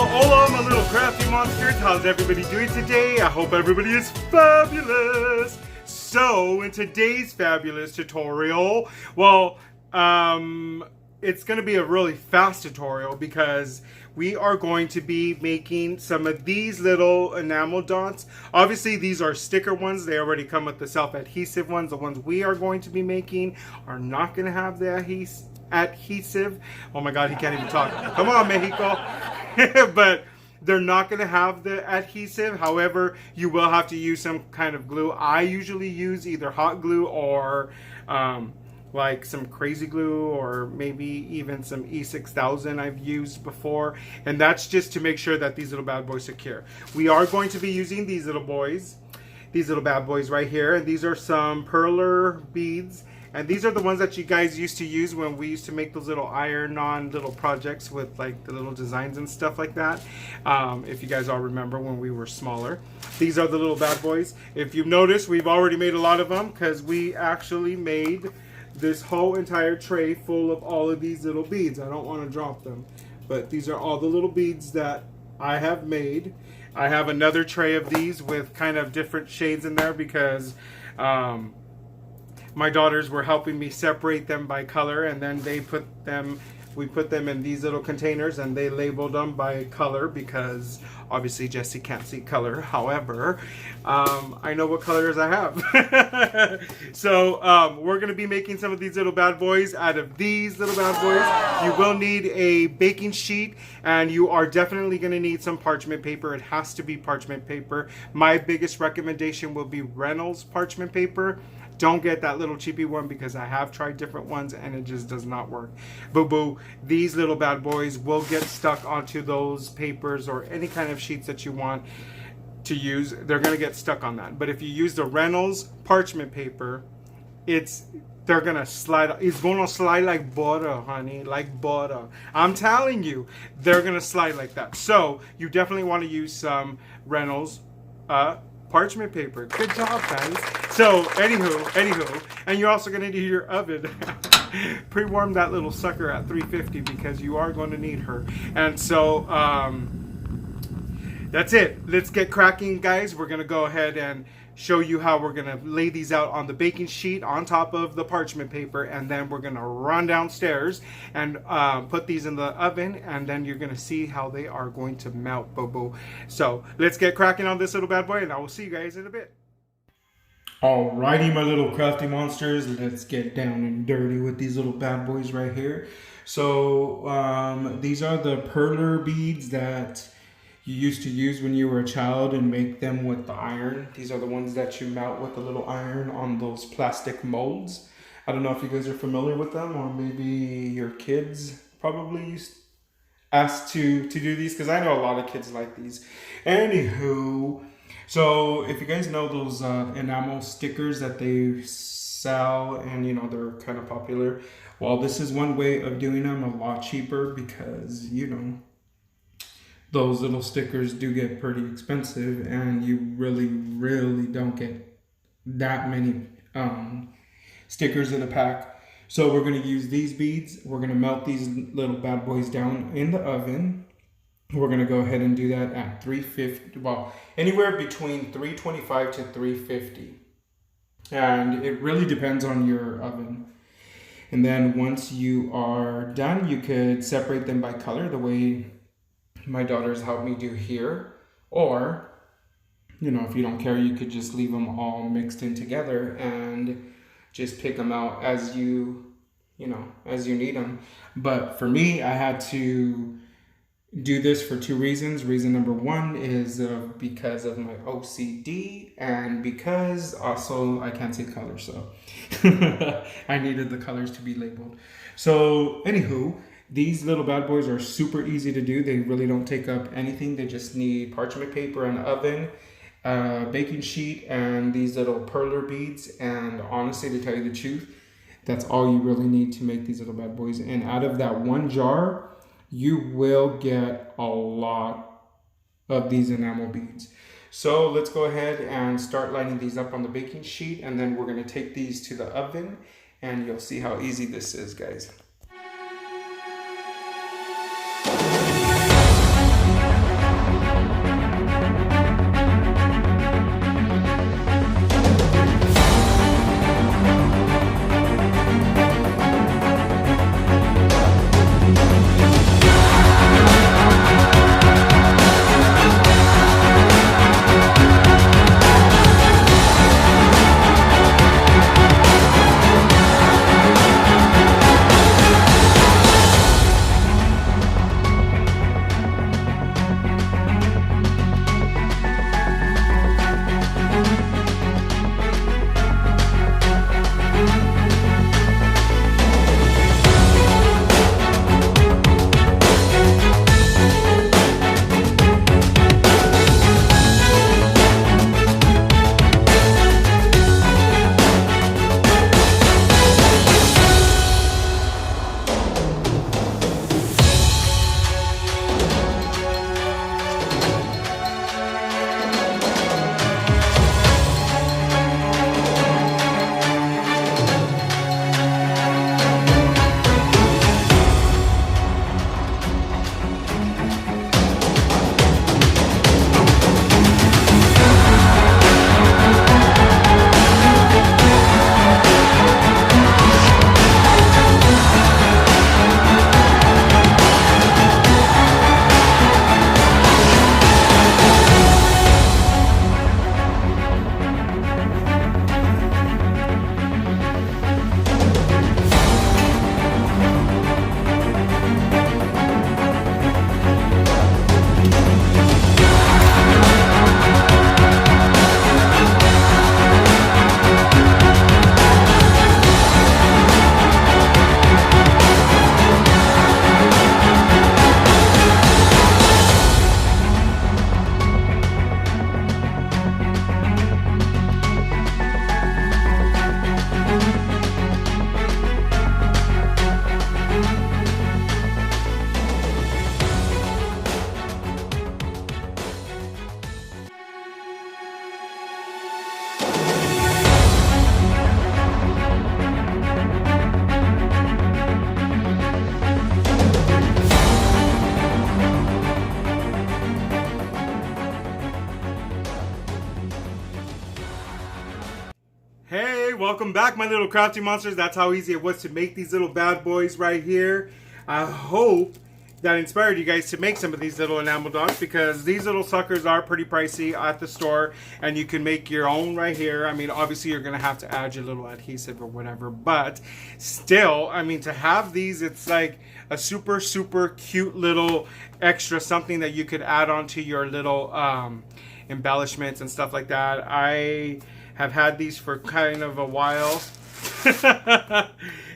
Hola hola my little crafty monsters, how's everybody doing today? I hope everybody is fabulous. So in today's fabulous tutorial, it's going to be a really fast tutorial because we are going to be making some of these little enamel dots. Obviously these are sticker ones, they already come with the self-adhesive ones. The ones we are going to be making are not going to have the adhesive. Oh my god, he can't even talk. Come on, Mexico. But they're not going to have the adhesive. However, you will have to use some kind of glue. I usually use either hot glue or like some crazy glue, or maybe even some E6000 I've used before. And that's just to make sure that these little bad boys secure. We are going to be using these little bad boys right here. And these are some Perler beads. And these are the ones that you guys used to use when we used to make those little iron-on little projects with like the little designs and stuff like that. If you guys all remember when we were smaller. These are the little bad boys. If you've noticed, we've already made a lot of them because we actually made this whole entire tray full of all of these little beads. I don't want to drop them, but these are all the little beads that I have made. I have another tray of these with kind of different shades in there because my daughters were helping me separate them by color, and then we put them in these little containers and they labeled them by color because obviously Jesse can't see color. However, I know what colors I have. So we're going to be making some of these little bad boys out of these little bad boys. You will need a baking sheet, and you are definitely going to need some parchment paper. It has to be parchment paper. My biggest recommendation will be Reynolds parchment paper. Don't get that little cheapy one because I have tried different ones and it just does not work. Boo boo. These little bad boys will get stuck onto those papers or any kind of sheets that you want to use. They're going to get stuck on that. But if you use the Reynolds parchment paper, they're going to slide. It's going to slide like butter, honey. Like butter. I'm telling you, they're going to slide like that. So you definitely want to use some Reynolds parchment paper. Good job, guys. So, anywho, and you're also going to need your oven. Pre-warm that little sucker at 350 because you are going to need her. And so, that's it. Let's get cracking, guys. We're going to go ahead and show you how we're going to lay these out on the baking sheet on top of the parchment paper, and then we're going to run downstairs and put these in the oven, and then you're going to see how they are going to melt, boo-boo. So let's get cracking on this little bad boy, and I will see you guys in a bit. Alrighty, my little crafty monsters, let's get down and dirty with these little bad boys right here. So these are the Perler beads that you used to use when you were a child and make them with the iron. These are the ones that you melt with the little iron on those plastic molds. I don't know if you guys are familiar with them, or maybe your kids probably asked to do these, because I know a lot of kids like these. Anywho, so if you guys know those enamel stickers that they sell, and you know they're kind of popular, well, this is one way of doing them a lot cheaper, because you know those little stickers do get pretty expensive, and you really don't get that many stickers in a pack. So we're going to use these beads. We're going to melt these little bad boys down in the oven. We're going to go ahead and do that at 350, well, anywhere between 325 to 350. And it really depends on your oven. And then once you are done, you could separate them by color the way my daughters helped me do here, or you know, if you don't care, you could just leave them all mixed in together and just pick them out as you need them. But for me, I had to do this for two reasons. Reason number one is because of my OCD, and because also I can't see color, so I needed the colors to be labeled. So anywho, these little bad boys are super easy to do. They really don't take up anything. They just need parchment paper, an oven, baking sheet, and these little Perler beads. And honestly, to tell you the truth, that's all you really need to make these little bad boys. And out of that one jar, you will get a lot of these enamel beads. So let's go ahead and start lining these up on the baking sheet, and then we're going to take these to the oven, and you'll see how easy this is, guys. Hey, welcome back, my little crafty monsters. That's how easy it was to make these little bad boys right here. I hope that inspired you guys to make some of these little enamel dogs, because these little suckers are pretty pricey at the store, and you can make your own right here. I mean, obviously you're gonna have to add your little adhesive or whatever, but still, I mean, to have these, it's like a super cute little extra, something that you could add on to your little embellishments and stuff like that. I have had these for kind of a while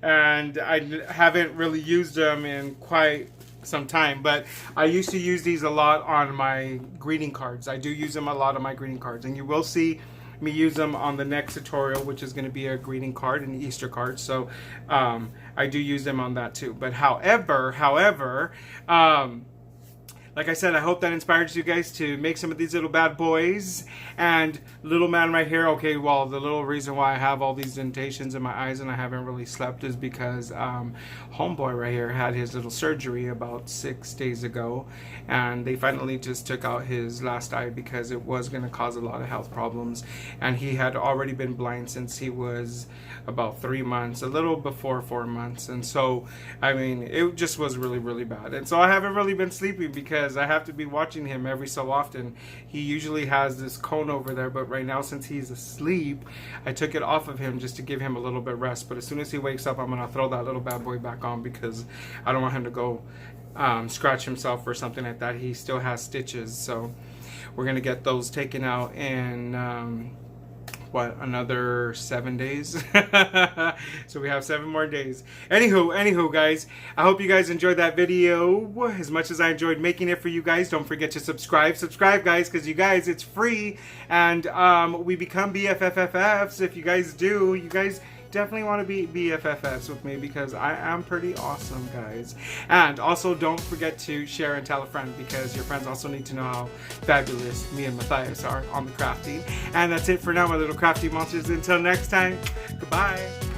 and I haven't really used them in quite some time, but I used to use these a lot on my greeting cards. I do use them a lot on my greeting cards, and you will see me use them on the next tutorial, which is going to be a greeting card and Easter card. So I do use them on that too. But however, like I said, I hope that inspires you guys to make some of these little bad boys. And little man right here, okay, well, the little reason why I have all these indentations in my eyes and I haven't really slept is because homeboy right here had his little surgery about 6 days ago. And they finally just took out his last eye because it was going to cause a lot of health problems. And he had already been blind since he was about 3 months, a little before 4 months. And so, I mean, it just was really bad. And so I haven't really been sleeping because I have to be watching him every so often. He usually has this cone over there, but right now, since he's asleep, I took it off of him just to give him a little bit of rest. But as soon as he wakes up, I'm gonna throw that little bad boy back on because I don't want him to go scratch himself or something like that. He still has stitches, so we're gonna get those taken out in another 7 days. So we have 7 more days. Anywho guys, I hope you guys enjoyed that video as much as I enjoyed making it for you guys. Don't forget to subscribe guys, because you guys, it's free, and we become BFFFs. If you guys do, you guys definitely want to be BFFs with me, because I am pretty awesome, guys. And also, don't forget to share and tell a friend, because your friends also need to know how fabulous me and Matthias are on the crafting. And that's it for now, my little crafty monsters. Until next time, goodbye.